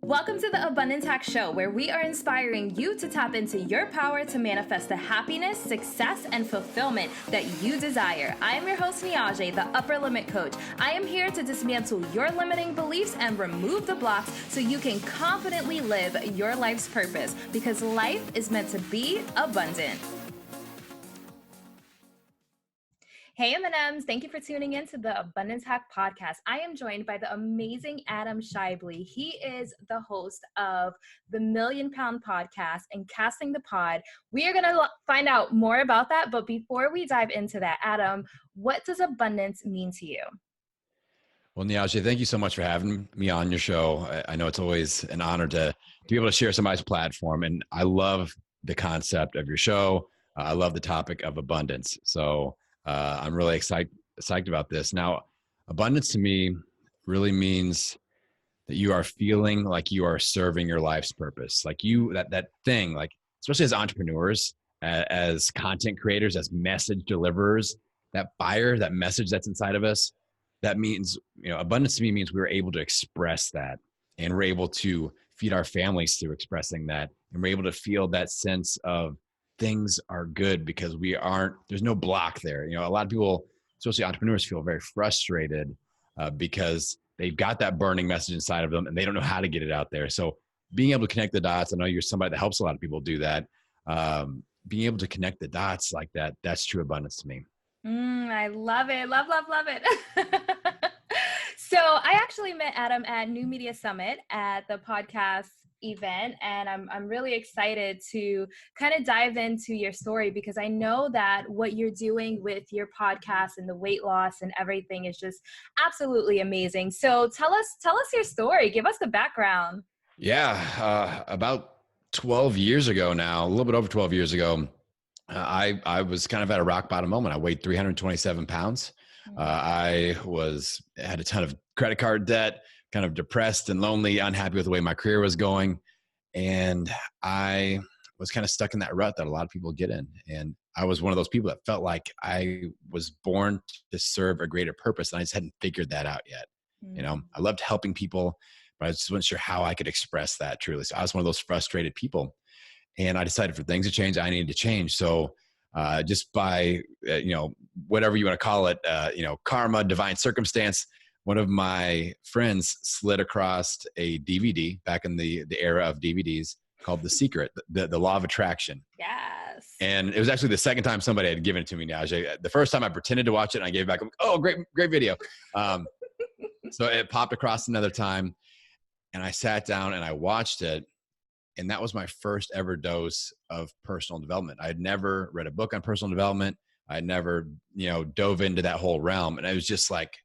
Welcome to the Abundance Hack Show, where we are inspiring you to tap into your power to manifest the happiness, success, and fulfillment that you desire. I am your host, Niajae, the Upper Limit Coach. I am here to dismantle your limiting beliefs and remove the blocks so you can confidently live your life's purpose, because life is meant to be abundant. Hey M&Ms, thank you for tuning in to the Abundance Hack Podcast. I am joined by the amazing Adam Schaeuble. He is the host of the Million Pound Podcast and Casting the Pod. We are going to find out more about that, but before we dive into that, Adam, what does abundance mean to you? Well, Niajae, thank you so much for having me on your show. I know it's always an honor to be able to share somebody's platform, and I love the concept of your show. I love the topic of abundance. So I'm really psyched about this. Now, abundance to me really means that you are feeling like you are serving your life's purpose. Like that thing, like especially as entrepreneurs, as content creators, as message deliverers, that fire, that message that's inside of us, that means, abundance to me means we're able to express that, and we're able to feed our families through expressing that. And we're able to feel that sense of things are good because there's no block there. A lot of people, especially entrepreneurs, feel very frustrated because they've got that burning message inside of them and they don't know how to get it out there. So being able to connect the dots, I know you're somebody that helps a lot of people do that. Being able to connect the dots like that, that's true abundance to me. I love it. Love it. So I actually met Adam at New Media Summit at the podcast event, and I'm really excited to kind of dive into your story, because I know that what you're doing with your podcast and the weight loss and everything is just absolutely amazing. So tell us your story. Give us the background. Yeah, about 12 years ago now, a little bit over 12 years ago, I was kind of at a rock bottom moment. I weighed 327 pounds. I had a ton of credit card debt, kind of depressed and lonely, unhappy with the way my career was going. And I was kind of stuck in that rut that a lot of people get in. And I was one of those people that felt like I was born to serve a greater purpose. And I just hadn't figured that out yet. I loved helping people, but I just wasn't sure how I could express that truly. So I was one of those frustrated people. And I decided for things to change, I needed to change. So just by, whatever you want to call it, karma, divine circumstance, one of my friends slid across a DVD back in the era of DVDs called The Secret, the Law of Attraction. Yes. And it was actually the second time somebody had given it to me, Niajae. The first time I pretended to watch it and I gave it back. I'm like, oh, great video. So it popped across another time and I sat down and I watched it. And that was my first ever dose of personal development. I had never read a book on personal development. I had never, dove into that whole realm. And it was just like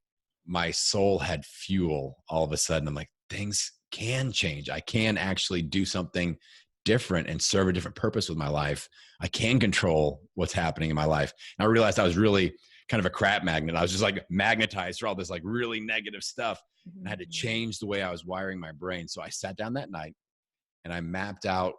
my soul had fuel all of a sudden. I'm like, things can change. I can actually do something different and serve a different purpose with my life. I can control what's happening in my life. And I realized I was really kind of a crap magnet. I was just like magnetized for all this like really negative stuff. And I had to change the way I was wiring my brain. So I sat down that night and I mapped out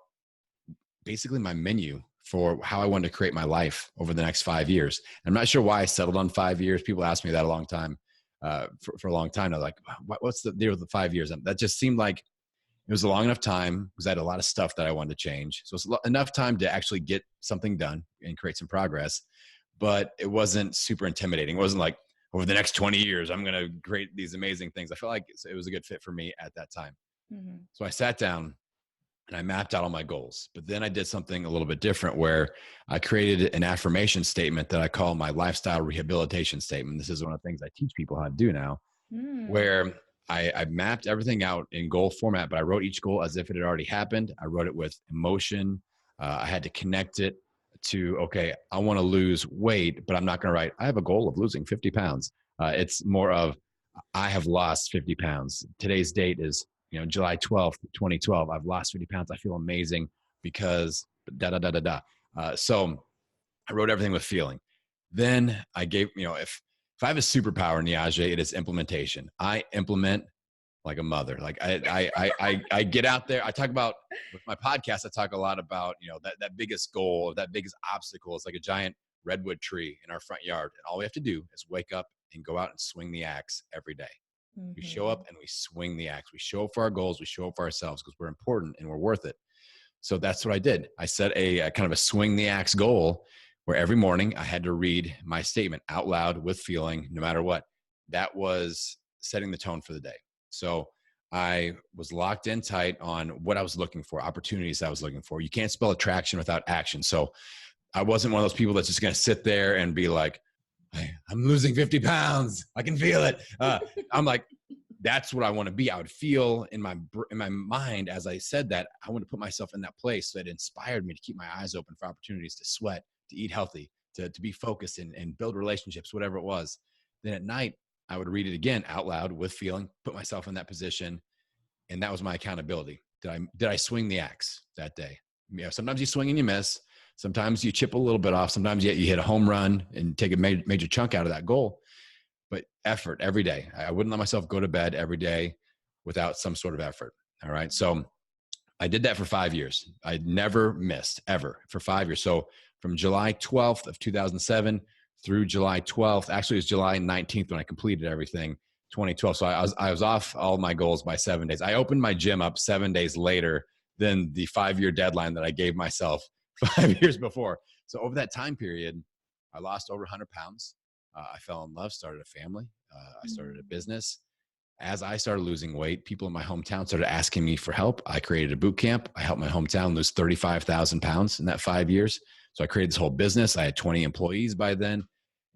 basically my menu for how I wanted to create my life over the next 5 years. I'm not sure why I settled on 5 years. People ask me that a long time, for a long time. They're like, what's the deal with the 5 years? And that just seemed like it was a long enough time because I had a lot of stuff that I wanted to change. So it's enough time to actually get something done and create some progress, but it wasn't super intimidating. It wasn't like over the next 20 years, I'm going to create these amazing things. I felt like it was a good fit for me at that time. Mm-hmm. So I sat down and I mapped out all my goals, but then I did something a little bit different where I created an affirmation statement that I call my lifestyle rehabilitation statement. This is one of the things I teach people how to do now, where I mapped everything out in goal format, but I wrote each goal as if it had already happened. I wrote it with emotion. I had to connect it to, okay, I want to lose weight, but I'm not going to write, I have a goal of losing 50 pounds. It's more of, I have lost 50 pounds. Today's date is July 12th, 2012, I've lost 50 pounds. I feel amazing because so I wrote everything with feeling. Then I gave, if I have a superpower, Niajae, it is implementation. I implement like a mother. Like I get out there. I talk about with my podcast. I talk a lot about, that biggest goal, that biggest obstacle is like a giant redwood tree in our front yard. And all we have to do is wake up and go out and swing the axe every day. We show up and we swing the axe. We show up for our goals. We show up for ourselves because we're important and we're worth it. So that's what I did. I set a kind of a swing the axe goal where every morning I had to read my statement out loud with feeling, no matter what. That was setting the tone for the day. So I was locked in tight on what I was looking for, opportunities I was looking for. You can't spell attraction without action. So I wasn't one of those people that's just going to sit there and be like, I'm losing 50 pounds. I can feel it. I'm like, that's what I want to be. I would feel in my mind as I said that, I want to put myself in that place that inspired me to keep my eyes open for opportunities to sweat, to eat healthy, to be focused and build relationships, whatever it was. Then at night, I would read it again out loud with feeling, put myself in that position. And that was my accountability. Did I swing the axe that day? Sometimes you swing and you miss. Sometimes you chip a little bit off. Sometimes you hit a home run and take a major chunk out of that goal. But effort every day. I wouldn't let myself go to bed every day without some sort of effort. All right. So I did that for 5 years. I never missed ever for 5 years. So from July 12th of 2007 through July 12th, actually it was July 19th when I completed everything, 2012. So I was off all my goals by 7 days. I opened my gym up 7 days later than the 5-year deadline that I gave myself 5 years before. So over that time period, I lost over 100 pounds. I fell in love, started a family. I started a business. As I started losing weight, people in my hometown started asking me for help. I created a boot camp. I helped my hometown lose 35,000 pounds in that 5 years. So I created this whole business. I had 20 employees by then.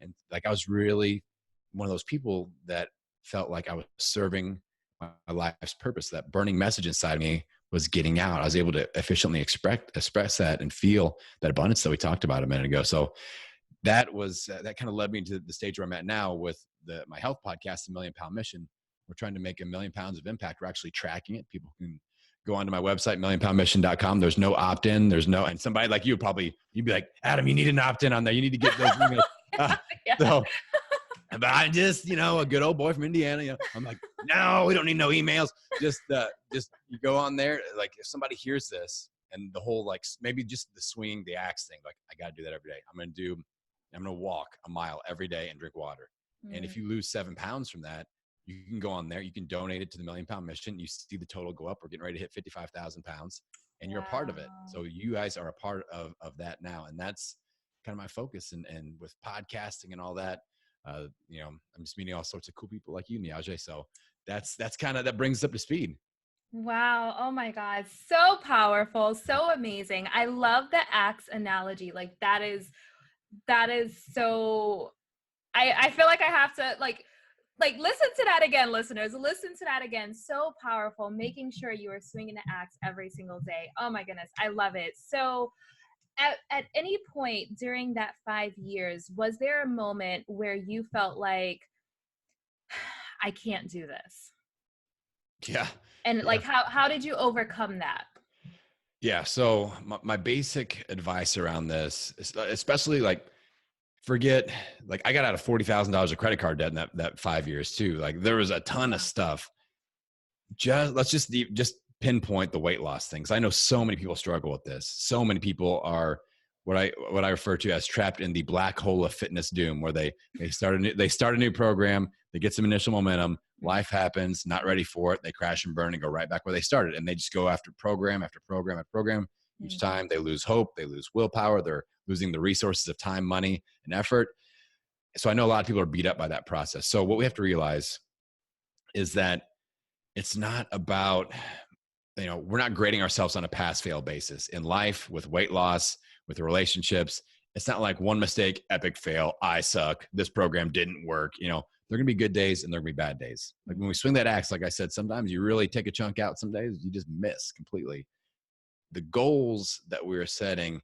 And like, I was really one of those people that felt like I was serving my life's purpose. That burning message inside me was getting out. I was able to efficiently express that and feel that abundance that we talked about a minute ago. So that was, that kind of led me to the stage where I'm at now with my health podcast, The $1 Million Mission. We're trying to make 1 million pounds of impact. We're actually tracking it. People can go onto my website, millionpoundmission.com. There's no opt-in. And somebody like you'd be like, Adam, you need an opt-in on there. You need to get those emails. So, but I'm just, a good old boy from Indiana. I'm like, no, we don't need no emails. Just you go on there. Like if somebody hears this and the whole, like maybe just the swinging the axe thing, like I got to do that every day. I'm going to walk a mile every day and drink water. And if you lose 7 pounds from that, you can go on there, you can donate it to the $1 Million Mission. You see the total go up. We're getting ready to hit 55,000 pounds and you're a part of it. So you guys are a part of that now. And that's kind of my focus. And with podcasting and all that, I'm just meeting all sorts of cool people like you, Niajae. So that's kind of, that brings us up to speed. Wow. Oh my God. So powerful. So amazing. I love the axe analogy. Like that is so, I feel like I have to like listen to that again, listeners. Listen to that again. So powerful. Making sure you are swinging the axe every single day. Oh my goodness. I love it. So at any point during that 5 years, was there a moment where you felt like, I can't do this? Yeah. And like, how did you overcome that? Yeah. So my basic advice around this, especially like, forget, like I got out of $40,000 of credit card debt in that 5 years too. Like there was a ton of stuff. Let's just pinpoint the weight loss things. I know so many people struggle with this. So many people are what I refer to as trapped in the black hole of fitness doom, where they start a new program, they get some initial momentum, life happens, not ready for it, they crash and burn and go right back where they started, and they just go after program after program after program. Each time they lose hope, they lose willpower, they're losing the resources of time, money, and effort. So I know a lot of people are beat up by that process. So what we have to realize is that it's not about, we're not grading ourselves on a pass-fail basis in life, with weight loss, with the relationships. It's not like one mistake, epic fail, I suck, this program didn't work. There are going to be good days and there are going to be bad days. Like when we swing that axe, like I said, sometimes you really take a chunk out. Some days you just miss completely. The goals that we're setting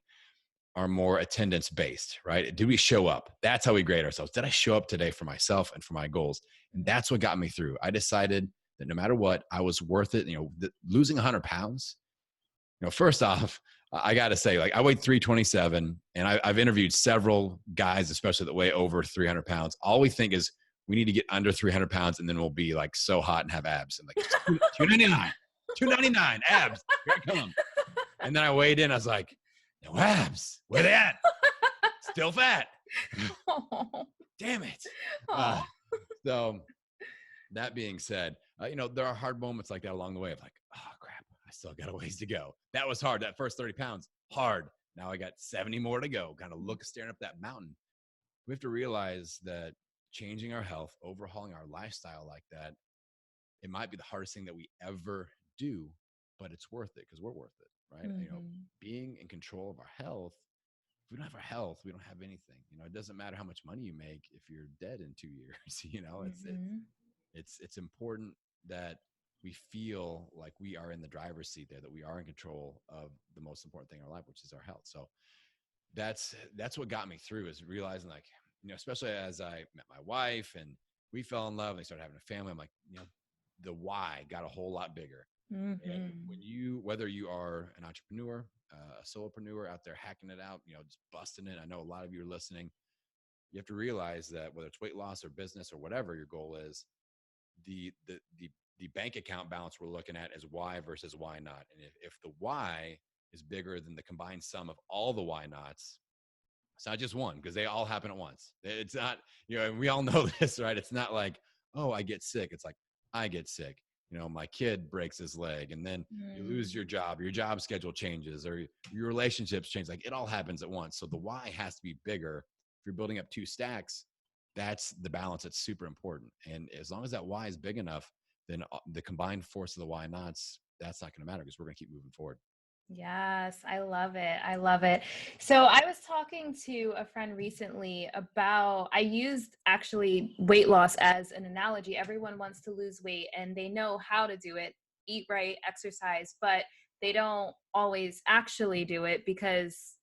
are more attendance based, right? Did we show up? That's how we grade ourselves. Did I show up today for myself and for my goals? And that's what got me through. I decided that no matter what, I was worth it. Losing 100 pounds, first off, I got to say, like I weighed 327 and I've interviewed several guys, especially that weigh over 300 pounds. All we think is we need to get under 300 pounds and then we'll be like so hot and have abs and like 299 abs. Here I come. And then I weighed in. I was like, no abs. Where they at? Still fat. Oh. Damn it. So that being said, there are hard moments like that along the way of like, oh crap, I still got a ways to go. That was hard. That first 30 pounds, hard. Now I got 70 more to go. Kind of staring up that mountain. We have to realize that changing our health, overhauling our lifestyle like that, it might be the hardest thing that we ever do, but it's worth it because we're worth it, right? Being in control of our health. If we don't have our health, we don't have anything. It doesn't matter how much money you make if you're dead in 2 years. It's important that we feel like we are in the driver's seat there, that we are in control of the most important thing in our life, which is our health. So that's what got me through, is realizing, like, especially as I met my wife and we fell in love and they started having a family, I'm like, the why got a whole lot bigger. And whether you are an entrepreneur, a solopreneur out there hacking it out, just busting it. I know a lot of you are listening. You have to realize that whether it's weight loss or business or whatever your goal is, the bank account balance we're looking at is why versus why not. And if the why is bigger than the combined sum of all the why nots, it's not just one, because they all happen at once. It's not, and we all know this, right? It's not like, oh, I get sick. It's like, I get sick. My kid breaks his leg, and then you lose your job schedule changes, or your relationships change. Like, it all happens at once. So the why has to be bigger. If you're building up 2 stacks, that's the balance that's super important. And as long as that why is big enough, then the combined force of the why nots, that's not going to matter, because we're going to keep moving forward. Yes, I love it. I love it. So I was talking to a friend recently about, I used actually weight loss as an analogy. Everyone wants to lose weight and they know how to do it, eat right, exercise, but they don't always actually do it because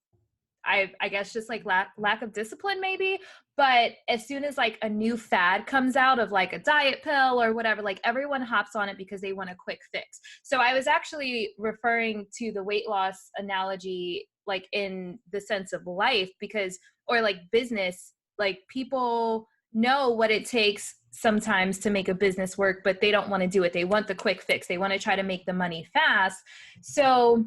I guess just like lack of discipline maybe. But as soon as like a new fad comes out of like a diet pill or whatever, like everyone hops on it because they want a quick fix. So I was actually referring to the weight loss analogy, like in the sense of life, because, or like business, like people know what it takes sometimes to make a business work, but they don't want to do it. They want the quick fix. They want to try to make the money fast. So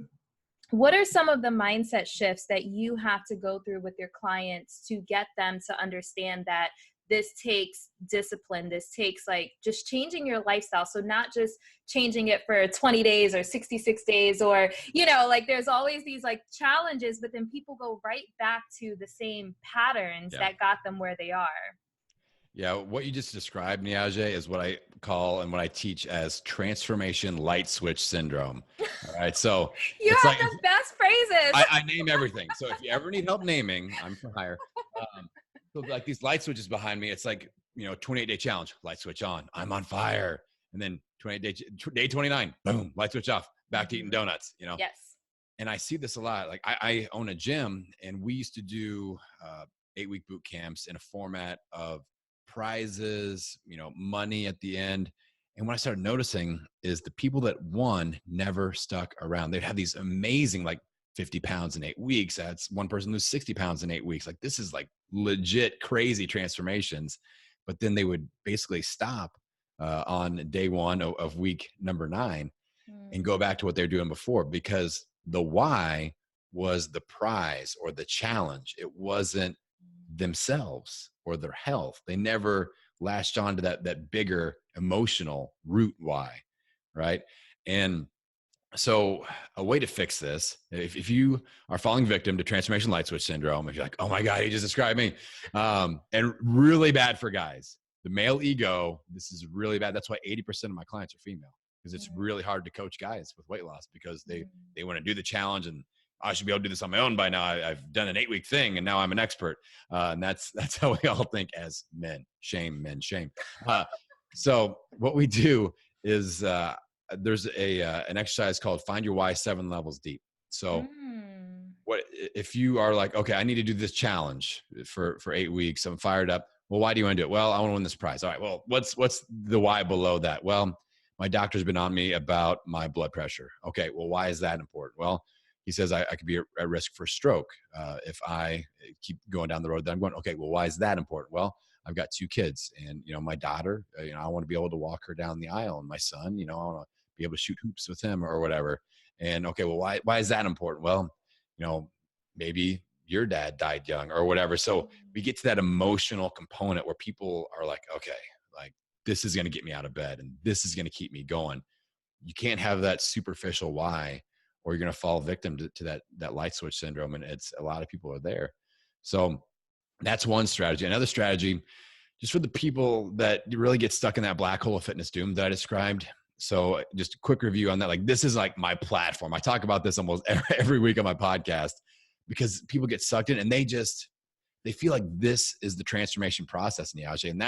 what are some of the mindset shifts that you have to go through with your clients to get them to understand that this takes discipline, this takes like just changing your lifestyle? So not just changing it for 20 days or 66 days, or, like there's always these like challenges, but then people go right back to the same patterns that got them where they are. Yeah, what you just described, Niajae, is what I call and what I teach as transformation light switch syndrome. All right, so you have the best phrases. I name everything. So if you ever need help naming, I'm for hire. So like these light switches behind me, it's like 28-day challenge, light switch on, I'm on fire, and then day 29, boom, light switch off, back to eating donuts. Yes. And I see this a lot. Like I own a gym, and we used to do 8-week boot camps in a format of prizes, money at the end. And what I started noticing is the people that won never stuck around. They'd have these amazing, like 50 pounds in 8 weeks. That's one person lose 60 pounds in 8 weeks. Like, this is like legit crazy transformations. But then they would basically stop on day 1 of week number 9 and go back to what they're doing before, because the why was the prize or the challenge. It wasn't themselves or their health. They never latched on to that bigger emotional root why, right? And so a way to fix this, if you are falling victim to transformation light switch syndrome, if you're like, oh my God, he just described me, and really bad for guys, the male ego, this is really bad. That's why 80% of my clients are female, because it's really hard to coach guys with weight loss, because they want to do the challenge and I should be able to do this on my own by now. I've done an 8-week thing and now I'm an expert. And that's how we all think as men. Shame, men, shame. So what we do is there's an exercise called Find Your Why 7 Levels Deep. So what if you are like, okay, I need to do this challenge for 8 weeks. I'm fired up. Well, why do you want to do it? Well, I want to win this prize. All right. Well, what's the why below that? Well, my doctor's been on me about my blood pressure. Okay. Well, why is that important? Well, he says I could be at risk for stroke if I keep going down the road that I'm going. Okay, well, why is that important? Well, I've got 2 kids, and my daughter, I want to be able to walk her down the aisle, and my son, I want to be able to shoot hoops with him or whatever. And okay, well, why is that important? Well, maybe your dad died young or whatever. So we get to that emotional component where people are like, okay, like this is going to get me out of bed and this is going to keep me going. You can't have that superficial why, or you're going to fall victim to that light switch syndrome. And it's a lot of people are there. So that's one strategy. Another strategy, just for the people that really get stuck in that black hole of fitness doom that I described. So just a quick review on that. Like, this is like my platform. I talk about this almost every week on my podcast, because people get sucked in and they feel like this is the transformation process, Niajae. And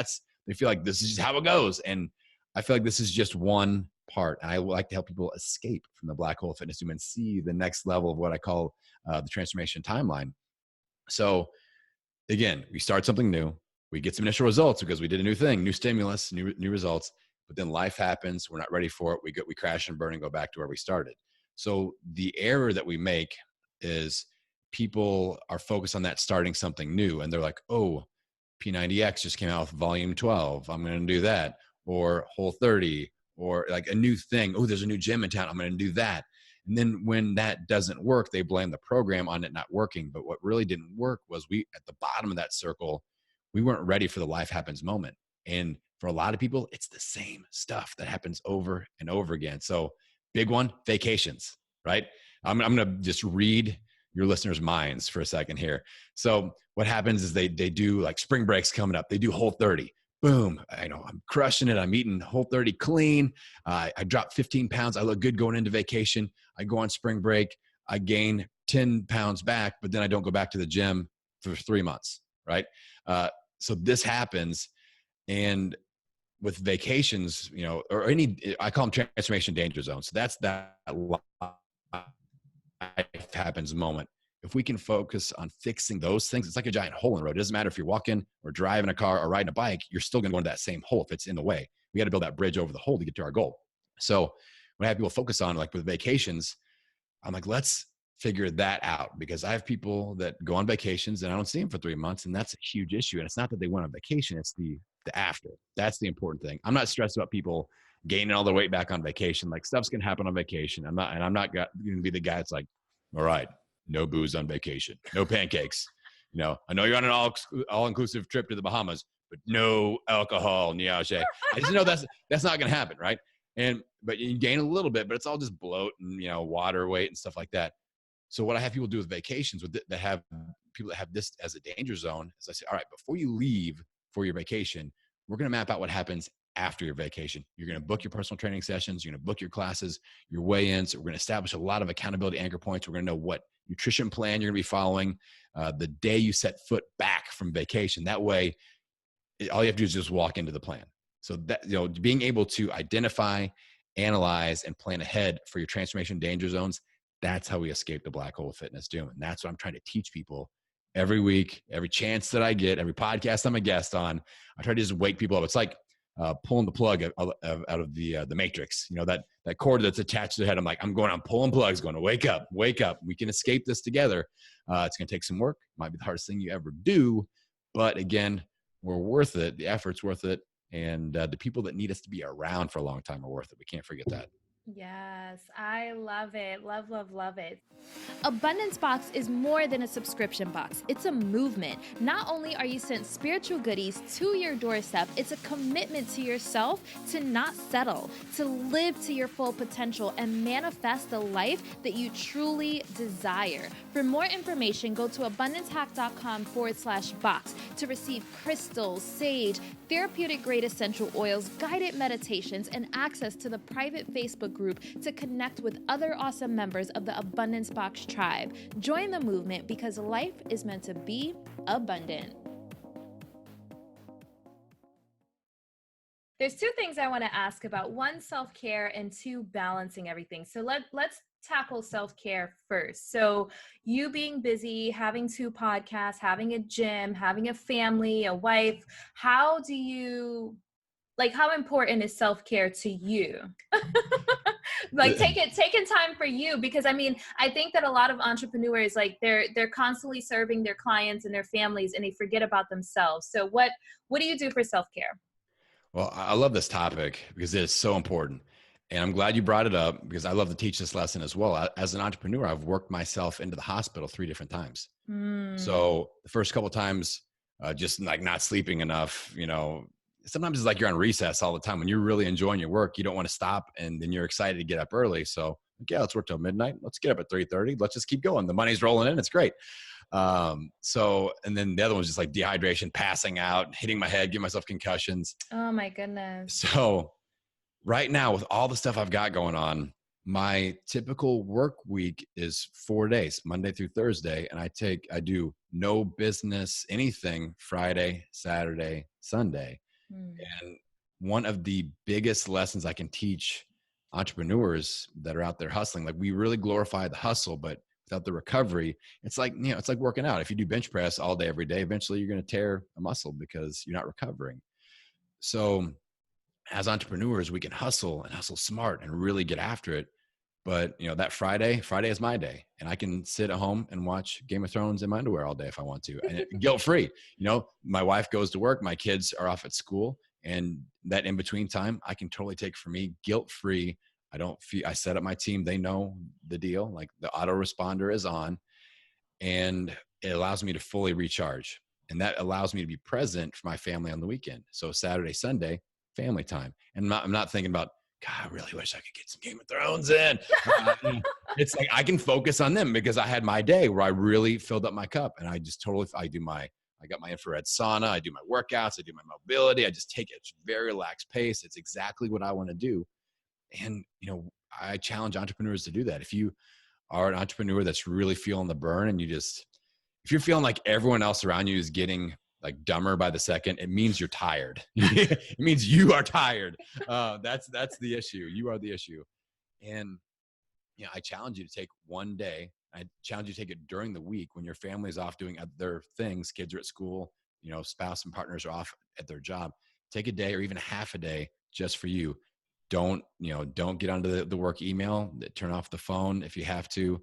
they feel like this is just how it goes. And I feel like this is just one part. And I like to help people escape from the black hole of fitness doom and see the next level of what I call the transformation timeline. So again, we start something new. We get some initial results because we did a new thing, new stimulus, new results, but then life happens. We're not ready for it. We crash and burn and go back to where we started. So the error that we make is people are focused on that starting something new. And they're like, oh, P90X just came out with volume 12. I'm going to do that. Or Whole 30, or like a new thing. Oh, there's a new gym in town. I'm going to do that. And then when that doesn't work, they blame the program on it not working. But what really didn't work was at the bottom of that circle, we weren't ready for the life happens moment. And for a lot of people, it's the same stuff that happens over and over again. So big one, vacations, right? I'm going to just read your listeners' minds for a second here. So what happens is they do, like, spring breaks coming up. They do Whole 30. Boom. I know I'm crushing it. I'm eating Whole 30 clean. I dropped 15 pounds. I look good going into vacation. I go on spring break. I gain 10 pounds back, but then I don't go back to the gym for 3 months. Right. So this happens. And with vacations, or I call them transformation danger zones. So that's that life happens moment. If we can focus on fixing those things, it's like a giant hole in the road. It doesn't matter if you're walking or driving a car or riding a bike, you're still going to go into that same hole if it's in the way. We got to build that bridge over the hole to get to our goal. So when I have people focus on, like with vacations, I'm like, let's figure that out, because I have people that go on vacations and I don't see them for 3 months, and that's a huge issue. And it's not that they went on vacation, it's the after. That's the important thing. I'm not stressed about people gaining all their weight back on vacation. Like, stuff's going to happen on vacation. I'm not going to be the guy that's like, all right, no booze on vacation, no pancakes. I know you're on an all-inclusive trip to the Bahamas, but no alcohol, Niajae. I just know that's not going to happen, right? But you gain a little bit, but it's all just bloat and water weight and stuff like that. So what I have people do with vacations, that have people that have this as a danger zone, is I say, all right, before you leave for your vacation, we're going to map out what happens after your vacation. You're going to book your personal training sessions. You're going to book your classes, your weigh-ins. We're going to establish a lot of accountability anchor points. We're going to know what nutrition plan you're going to be following the day you set foot back from vacation. That way, all you have to do is just walk into the plan. So that, being able to identify, analyze, and plan ahead for your transformation danger zones, that's how we escape the black hole of fitness doom. And that's what I'm trying to teach people every week, every chance that I get, every podcast I'm a guest on. I try to just wake people up. It's like pulling the plug out of the matrix, that cord that's attached to the head. I'm like, I'm pulling plugs, going to wake up. We can escape this together. It's going to take some work. Might be the hardest thing you ever do, but again, we're worth it. The effort's worth it. And the people that need us to be around for a long time are worth it. We can't forget that. Yes, I love it. Love, love, love it. Abundance Box is more than a subscription box. It's a movement. Not only are you sent spiritual goodies to your doorstep, it's a commitment to yourself to not settle, to live to your full potential and manifest the life that you truly desire. For more information, go to abundancehack.com/box to receive crystals, sage, therapeutic grade essential oils, guided meditations, and access to the private Facebook group to connect with other awesome members of the Abundance Box tribe. Join the movement, because life is meant to be abundant. There's two things I want to ask about. One, self-care, and two, balancing everything. So let's tackle self-care first. So you being busy, having 2 podcasts, having a gym, having a family, a wife, how important is self-care to you? Like taking time for you, because I think that a lot of entrepreneurs, like they're constantly serving their clients and their families, and they forget about themselves. So what do you do for self-care? Well, I love this topic because it is so important. And I'm glad you brought it up, because I love to teach this lesson as well. As an entrepreneur, I've worked myself into the hospital 3 different times. So the first couple of times, just like not sleeping enough, sometimes it's like you're on recess all the time. When you're really enjoying your work, you don't want to stop, and then you're excited to get up early. So yeah, let's work till midnight. Let's get up at 3:30. Let's just keep going. The money's rolling in. It's great. And then the other one's just like dehydration, passing out, hitting my head, giving myself concussions. Oh my goodness. So right now, with all the stuff I've got going on, my typical work week is 4 days, Monday through Thursday. And I do no business, anything Friday, Saturday, Sunday. And one of the biggest lessons I can teach entrepreneurs that are out there hustling, like, we really glorify the hustle, but without the recovery, it's like, it's like working out. If you do bench press all day, every day, eventually you're going to tear a muscle because you're not recovering. So as entrepreneurs, we can hustle and hustle smart and really get after it. But that Friday is my day, and I can sit at home and watch Game of Thrones in my underwear all day if I want to, and guilt-free. My wife goes to work, my kids are off at school, and that in between time, I can totally take for me, guilt-free. I set up my team. They know the deal. Like, the autoresponder is on, and it allows me to fully recharge. And that allows me to be present for my family on the weekend. So Saturday, Sunday, family time. And I'm not thinking about, God, I really wish I could get some Game of Thrones in. It's like, I can focus on them because I had my day where I really filled up my cup, and I just I got my infrared sauna. I do my workouts. I do my mobility. I just take it at a very relaxed pace. It's exactly what I want to do. And, I challenge entrepreneurs to do that. If you are an entrepreneur that's really feeling the burn, and if you're feeling like everyone else around you is getting like dumber by the second, it means you're tired. It means you are tired. That's the issue. You are the issue. And, I challenge you to take one day. I challenge you to take it during the week when your family is off doing their things. Kids are at school, spouse and partners are off at their job. Take a day or even half a day just for you. Don't get onto the work email. Turn off the phone if you have to.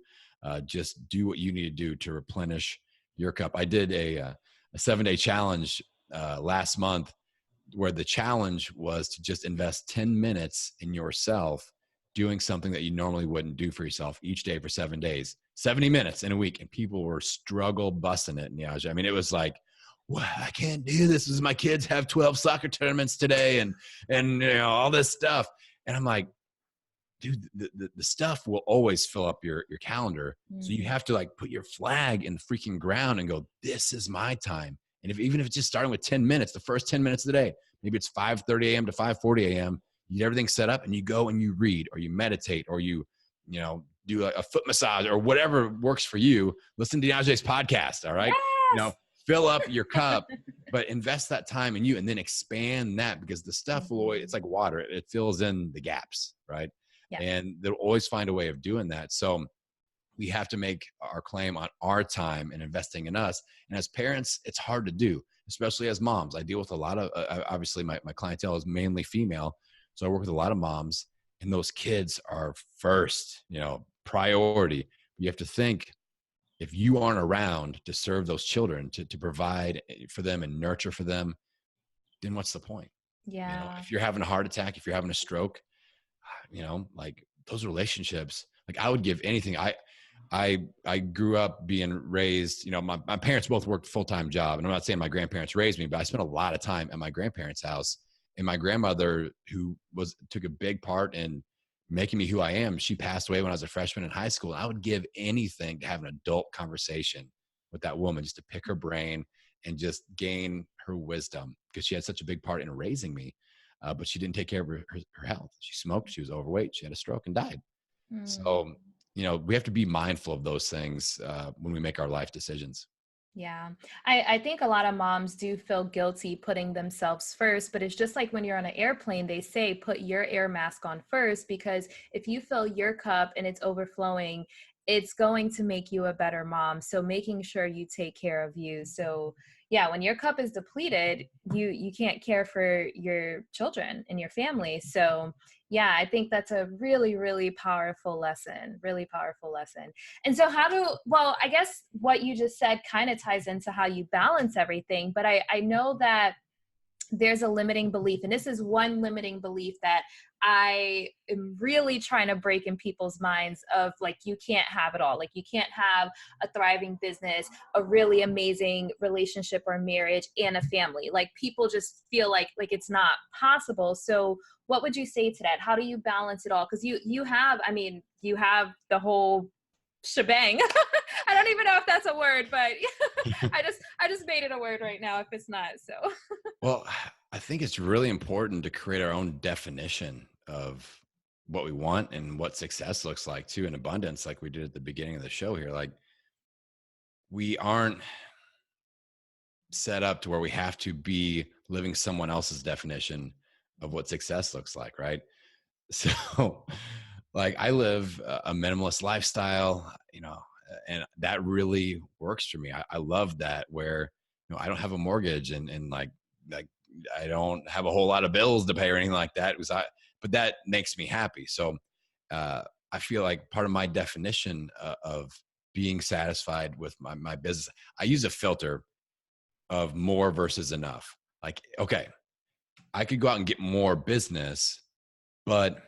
Just do what you need to do to replenish your cup. I did a 7-day challenge last month, where the challenge was to just invest 10 minutes in yourself, doing something that you normally wouldn't do for yourself each day for 7 days, 70 minutes in a week. And people were struggle busting it. Niajae. I mean, it was like, well, I can't do this. This is, my kids have 12 soccer tournaments today, and all this stuff. And I'm like, dude, the stuff will always fill up your calendar. So you have to like put your flag in the freaking ground and go, this is my time. And even if it's just starting with 10 minutes, the first 10 minutes of the day, maybe it's 5:30 a.m. to 5:40 a.m. You get everything set up, and you go and you read, or you meditate, or you do a foot massage, or whatever works for you. Listen to Niajae's podcast. All right. Yes! Fill up your cup, but invest that time in you, and then expand that, because the stuff will always, it's like water. It fills in the gaps. Right. Yeah. And they'll always find a way of doing that. So we have to make our claim on our time and investing in us. And as parents, it's hard to do, especially as moms. I deal with a lot of, obviously my clientele is mainly female. So I work with a lot of moms, and those kids are first, priority. You have to think, if you aren't around to serve those children, to provide for them and nurture for them, then what's the point? Yeah. If you're having a heart attack, if you're having a stroke, like, those relationships, like, I would give anything. I grew up being raised, my parents both worked a full-time job, and I'm not saying my grandparents raised me, but I spent a lot of time at my grandparents' house. And my grandmother, who took a big part in making me who I am, she passed away when I was a freshman in high school. I would give anything to have an adult conversation with that woman, just to pick her brain and just gain her wisdom, because she had such a big part in raising me. But she didn't take care of her health. She smoked, she was overweight, she had a stroke and died. So, we have to be mindful of those things when we make our life decisions. Yeah. I think a lot of moms do feel guilty putting themselves first, but it's just like when you're on an airplane, they say, put your air mask on first, because if you fill your cup and it's overflowing, it's going to make you a better mom. So making sure you take care of you. So yeah, when your cup is depleted, you can't care for your children and your family. So yeah, I think that's a really, really powerful lesson, really powerful lesson. And so I guess what you just said kind of ties into how you balance everything, but I know that there's a limiting belief. And this is one limiting belief that I am really trying to break in people's minds of like, you can't have it all. Like you can't have a thriving business, a really amazing relationship or marriage, and a family. Like people just feel like it's not possible. So what would you say to that? How do you balance it all? Because you have, I mean, you have the whole shebang. I don't even know if that's a word, but I just made it a word right now if it's not. So Well, I think it's really important to create our own definition of what we want and what success looks like too, in abundance, like we did at the beginning of the show here. Like we aren't set up to where we have to be living someone else's definition of what success looks like, right? So like I live a minimalist lifestyle, and that really works for me. I love that, where I don't have a mortgage and like I don't have a whole lot of bills to pay or anything like that. But that makes me happy. So I feel like part of my definition of being satisfied with my business, I use a filter of more versus enough. Like, okay, I could go out and get more business, but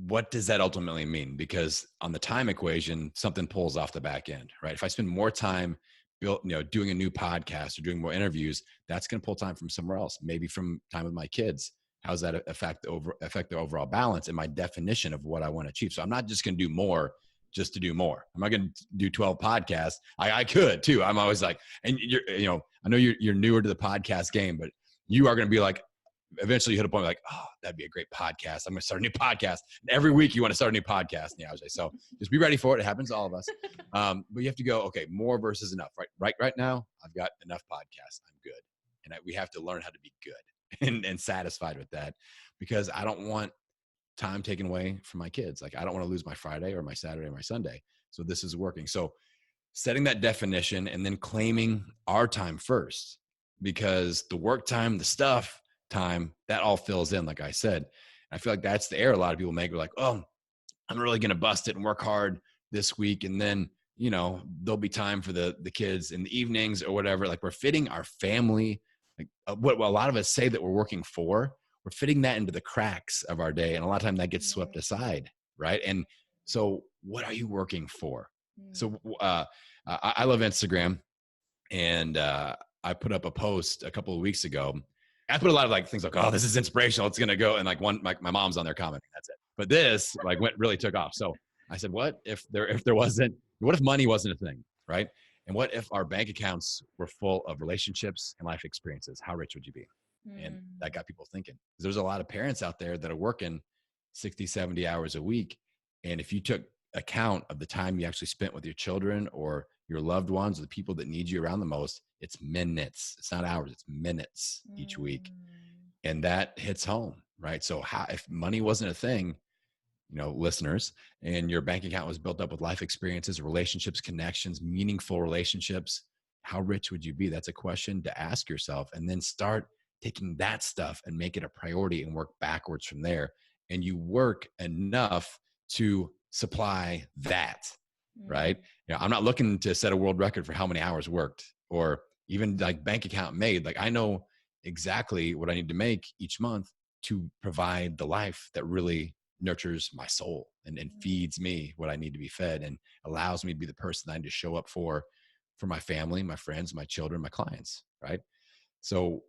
what does that ultimately mean? Because on the time equation, something pulls off the back end, right? If I spend more time doing a new podcast or doing more interviews, that's going to pull time from somewhere else, maybe from time with my kids. How does that affect the overall balance and my definition of what I want to achieve? So I'm not just going to do more just to do more. I'm not going to do 12 podcasts. I could too. I'm always like, and I know you're newer to the podcast game, but you are going to be like, eventually you hit a point like, oh, that'd be a great podcast. I'm going to start a new podcast. And every week you want to start a new podcast, Niajae. So just be ready for it. It happens to all of us. But you have to go, okay, more versus enough, right? Right now, I've got enough podcasts. I'm good. And we have to learn how to be good and satisfied with that, because I don't want time taken away from my kids. Like I don't want to lose my Friday or my Saturday or my Sunday. So this is working. So setting that definition and then claiming our time first, because the work time, the stuff time, that all fills in, like I said. I feel like that's the error a lot of people make. We're like, oh, I'm really going to bust it and work hard this week. And then, there'll be time for the kids in the evenings or whatever. Like we're fitting our family, like what a lot of us say that we're working for, we're fitting that into the cracks of our day. And a lot of time that gets swept aside. Right. And so what are you working for? So I love Instagram, and I put up a post a couple of weeks ago. I put a lot of like things like, oh, this is inspirational, it's gonna go, and like my mom's on there commenting, that's it. But this like really took off. So I said, what if money wasn't a thing, right? And what if our bank accounts were full of relationships and life experiences? How rich would you be? And that got people thinking. There's a lot of parents out there that are working 60, 70 hours a week. And if you took account of the time you actually spent with your children or your loved ones or the people that need you around the most, it's minutes. It's not hours, it's minutes each week. And that hits home, right? So if money wasn't a thing, listeners, and your bank account was built up with life experiences, relationships, connections, meaningful relationships, how rich would you be? That's a question to ask yourself, and then start taking that stuff and make it a priority and work backwards from there. And you work enough to supply that, right? I'm not looking to set a world record for how many hours worked or even like bank account made. Like I know exactly what I need to make each month to provide the life that really nurtures my soul and feeds me what I need to be fed and allows me to be the person I need to show up for my family, my friends, my children, my clients, right? So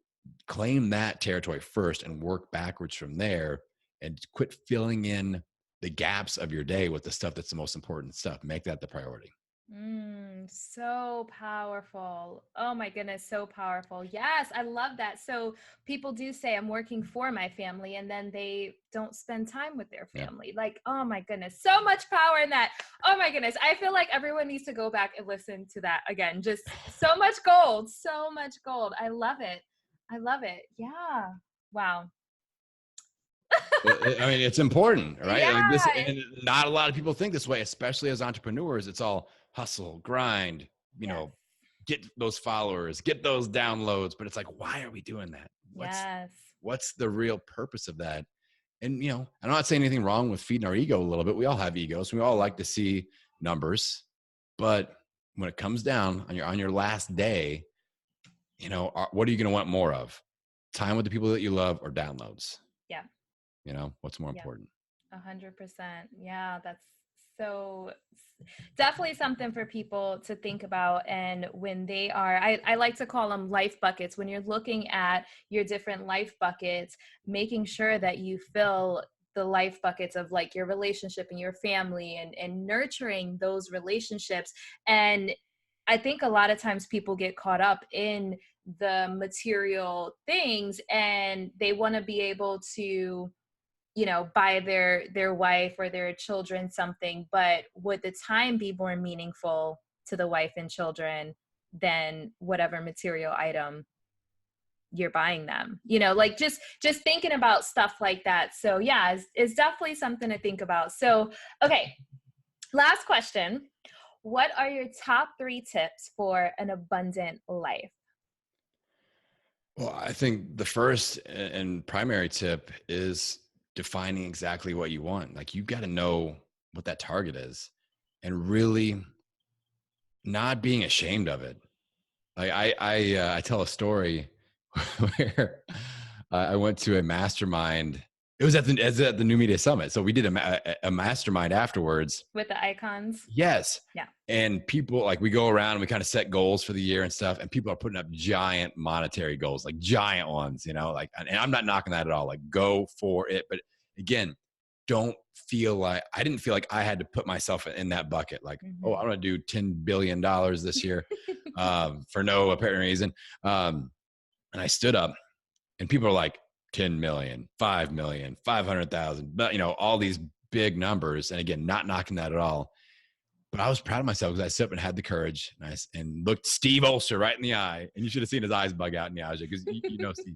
claim that territory first and work backwards from there, and quit filling in the gaps of your day with the stuff that's the most important stuff. Make that the priority. So powerful. Oh my goodness, so powerful. Yes, I love that. So people do say I'm working for my family, and then they don't spend time with their family. Yeah. Like, oh my goodness, so much power in that. Oh my goodness. I feel like everyone needs to go back and listen to that again. Just so much gold, so much gold. I love it. I love it. Yeah. Wow. I mean, it's important, right? Yeah. Like this, and not a lot of people think this way, especially as entrepreneurs. It's all hustle, grind, get those followers, get those downloads. But it's like, why are we doing that? What's the real purpose of that? And, I'm not saying anything wrong with feeding our ego a little bit. We all have egos. We all like to see numbers. But when it comes down on your last day, what are you going to want more of? time with the people that you love or downloads? Yeah. You know, what's more Yeah. important? 100%. Yeah, that's so definitely something for people to think about. And when they are, I like to call them life buckets. When you're looking at your different life buckets, making sure that you fill the life buckets of like your relationship and your family, and nurturing those relationships. And I think a lot of times people get caught up in the material things, and they want to be able to, you know, buy their wife or their children something, but would the time be more meaningful to the wife and children than whatever material item you're buying them? You know, like just thinking about stuff like that. So yeah, it's definitely something to think about. So okay, last question. What are your top 3 tips for an abundant life? Well, I think the first and primary tip is defining exactly what you want. Like, you got to know what that target is and really not being ashamed of it. Like, I tell a story where I went to a mastermind. It was at the New Media Summit. So we did a mastermind afterwards. With the icons? Yes. Yeah. And people, like, we go around and we kind of set goals for the year and stuff. And people are putting up giant monetary goals, like giant ones, you know, like, and I'm not knocking that at all. Like, go for it. But again, I didn't feel like I had to put myself in that bucket. Like, oh, I'm going to do $10 billion this year for no apparent reason. And I stood up and people are like 10 million, 5 million, 500,000, but you know, all these big numbers. And again, not knocking that at all. But I was proud of myself because I stood up and had the courage and looked Steve Olsher right in the eye. And you should have seen his eyes bug out in Niajae because you know, Steve.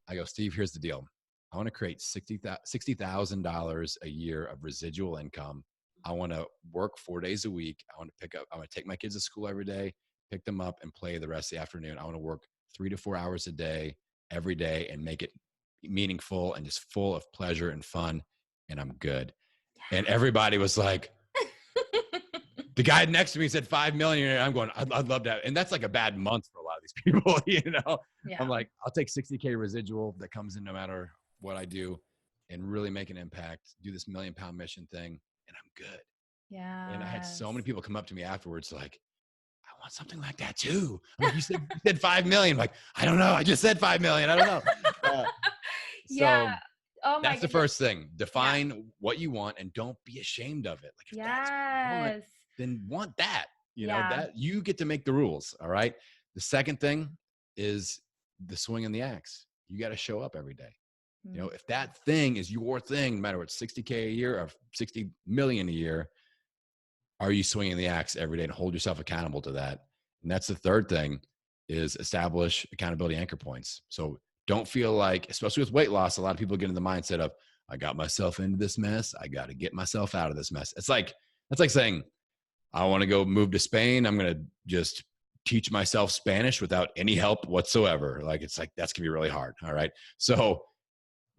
I go, Steve, here's the deal. I want to create $60,000 a year of residual income. I want to work 4 days a week. I want to take my kids to school every day, pick them up, and play the rest of the afternoon. I want to work 3 to 4 hours a day, every day, and make it meaningful and just full of pleasure and fun. And I'm good. And everybody was like, the guy next to me said 5 million. And I'm going, I'd love that. And that's like a bad month for a lot of these people, you know? Yeah. I'm like, I'll take 60K residual that comes in no matter what I do and really make an impact, do this £1 million mission thing, and I'm good. Yeah. And I had so many people come up to me afterwards like, I want something like that too. I'm like, you said 5 million. I'm like, I don't know. I just said 5 million. I don't know. Yeah. Oh my That's the goodness. first thing. Define what you want and don't be ashamed of it. Like, if that's what you want, then want that. You know, that you get to make the rules. All right. The second thing is the swing and the axe. You got to show up every day. You know, if that thing is your thing, no matter what, 60K a year or 60 million a year, are you swinging the axe every day and hold yourself accountable to that? And that's the third thing, is establish accountability anchor points. So don't feel like, especially with weight loss, a lot of people get in the mindset of, I got myself into this mess. I got to get myself out of this mess. That's like saying, I want to go move to Spain. I'm going to just teach myself Spanish without any help whatsoever. Like, it's like, that's going to be really hard. All right. So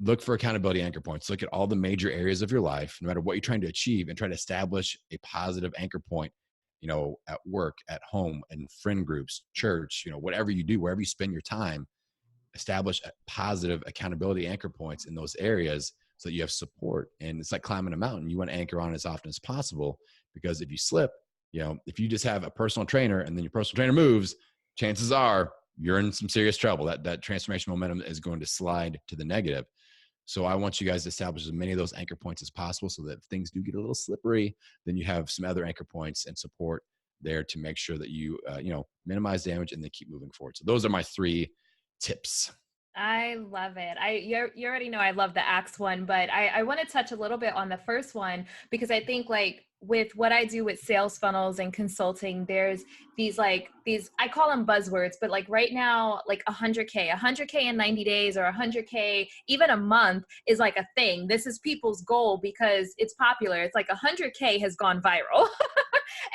look for accountability anchor points. Look at all the major areas of your life, no matter what you're trying to achieve, and try to establish a positive anchor point, you know, at work, at home, and friend groups, church, you know, whatever you do, wherever you spend your time, establish positive accountability anchor points in those areas so that you have support. And it's like climbing a mountain. You want to anchor on as often as possible, because if you slip, you know, if you just have a personal trainer and then your personal trainer moves, chances are you're in some serious trouble. That transformation momentum is going to slide to the negative. So I want you guys to establish as many of those anchor points as possible, so that if things do get a little slippery, then you have some other anchor points and support there to make sure that you, you know, minimize damage and then keep moving forward. So those are my 3 tips. I love it. You already know I love the axe one, but I want to touch a little bit on the first one, because I think, like, with what I do with sales funnels and consulting, there's these I call them buzzwords, but like right now, like 100K in 90 days, or 100K even a month is like a thing. This is people's goal because it's popular. It's like 100K has gone viral.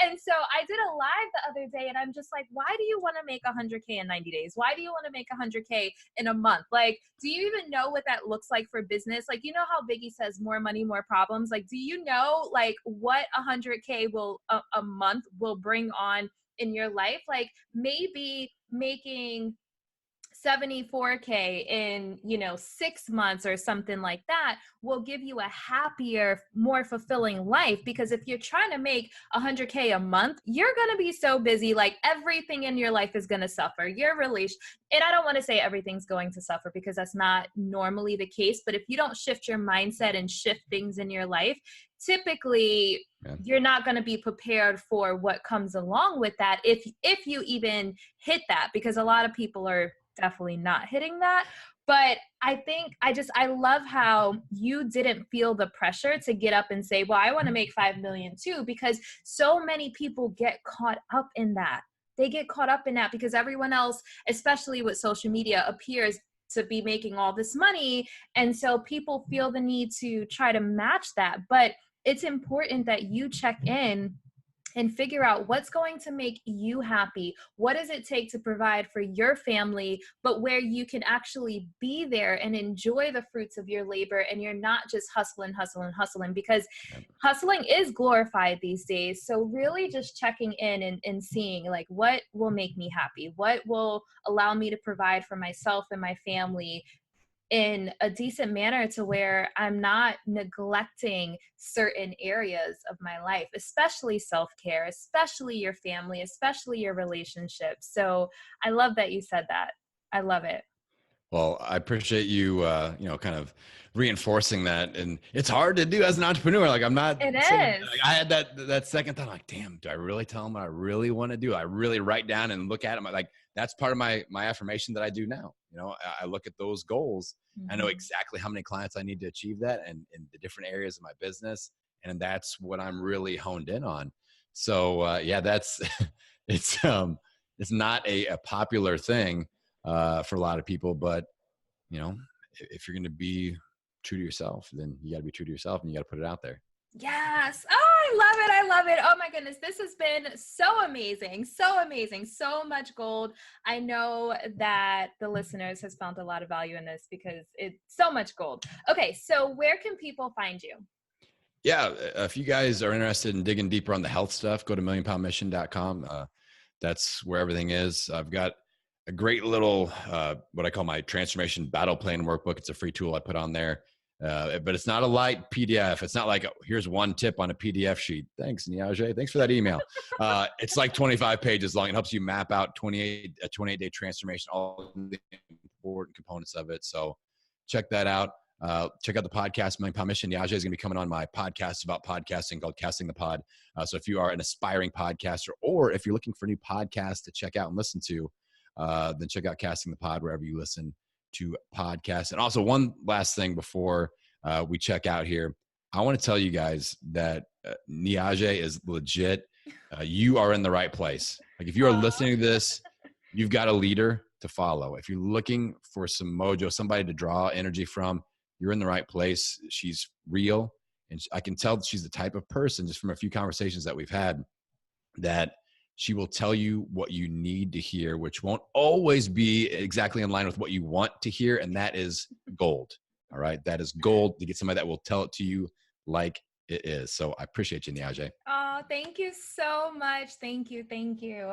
And so I did a live the other day, and I'm just like, why do you want to make 100K in 90 days? Why do you want to make 100K in a month? Like, do you even know what that looks like for business? Like, you know how Biggie says more money, more problems? Like, do you know, like, what 100K will a month will bring on in your life? Like, maybe making 74K in, 6 months or something like that will give you a happier, more fulfilling life. Because if you're trying to make 100K a month, you're going to be so busy. Like everything in your life is going to suffer. Your relation, and I don't want to say everything's going to suffer because that's not normally the case. But if you don't shift your mindset and shift things in your life, typically you're not going to be prepared for what comes along with that. If you even hit that, because a lot of people are definitely not hitting that. But I think I love how you didn't feel the pressure to get up and say, well, I want to make 5 million too, because so many people get caught up in that. They get caught up in that because everyone else, especially with social media, appears to be making all this money. And so people feel the need to try to match that. But it's important that you check in and figure out what's going to make you happy. What does it take to provide for your family, but where you can actually be there and enjoy the fruits of your labor, and you're not just hustling, because hustling is glorified these days. So really just checking in and seeing like what will make me happy, what will allow me to provide for myself and my family in a decent manner to where I'm not neglecting certain areas of my life, especially self-care, especially your family, especially your relationships. So I love that you said that. I love it. Well, I appreciate you, kind of reinforcing that. And it's hard to do as an entrepreneur. Like I'm not It saying, is. like, I had that second thought, like, damn, do I really tell them what I really want to do? I really write down and look at them. Like that's part of my affirmation that I do now. I look at those goals. I know exactly how many clients I need to achieve that and in the different areas of my business. And that's what I'm really honed in on. So that's, it's not a popular thing for a lot of people, but if you're going to be true to yourself, then you got to be true to yourself and you got to put it out there. Yes. Oh, I love it. Oh my goodness. This has been so amazing. So much gold. I know that the listeners has found a lot of value in this because it's so much gold. Okay. So where can people find you? Yeah. If you guys are interested in digging deeper on the health stuff, go to millionpoundmission.com. That's where everything is. I've got a great little, what I call my transformation battle plan workbook. It's a free tool I put on there. But it's not a light PDF. It's not like, here's one tip on a PDF sheet. Thanks, Niajae. Thanks for that email. It's like 25 pages long. It helps you map out a 28-day transformation, all the important components of it. So check that out. Check out the podcast, Million Pound Mission. Niajae is going to be coming on my podcast about podcasting called Casting the Pod. So if you are an aspiring podcaster, or if you're looking for new podcasts to check out and listen to, then check out Casting the Pod wherever you listen to podcasts. And also one last thing before we check out here, I want to tell you guys that Niajae is legit. You are in the right place. Like if you are listening to this, you've got a leader to follow. If you're looking for some mojo, somebody to draw energy from, you're in the right place. She's real. And I can tell that she's the type of person, just from a few conversations that we've had, that she will tell you what you need to hear, which won't always be exactly in line with what you want to hear. And that is gold. All right. That is gold to get somebody that will tell it to you like it is. So I appreciate you, Niajae. Oh, thank you so much. Thank you.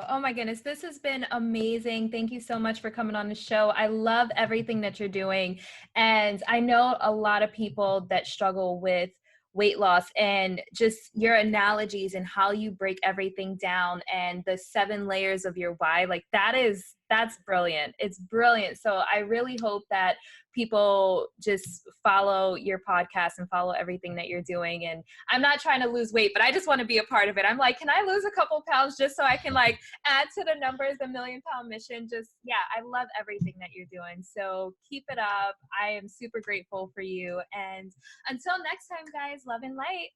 Oh my goodness. This has been amazing. Thank you so much for coming on the show. I love everything that you're doing. And I know a lot of people that struggle with weight loss, and just your analogies and how you break everything down and the 7 layers of your why, like that's brilliant. It's brilliant. So I really hope that people just follow your podcast and follow everything that you're doing. And I'm not trying to lose weight, but I just want to be a part of it. I'm like, can I lose a couple pounds just so I can like add to the numbers, the Million Pound Mission? I love everything that you're doing. So keep it up. I am super grateful for you. And until next time, guys, love and light.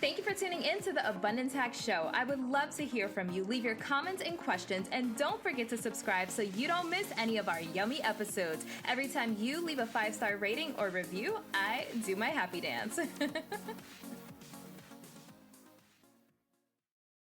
Thank you for tuning in to the Abundance Hack Show. I would love to hear from you. Leave your comments and questions, and don't forget to subscribe so you don't miss any of our yummy episodes. Every time you leave a 5-star rating or review, I do my happy dance.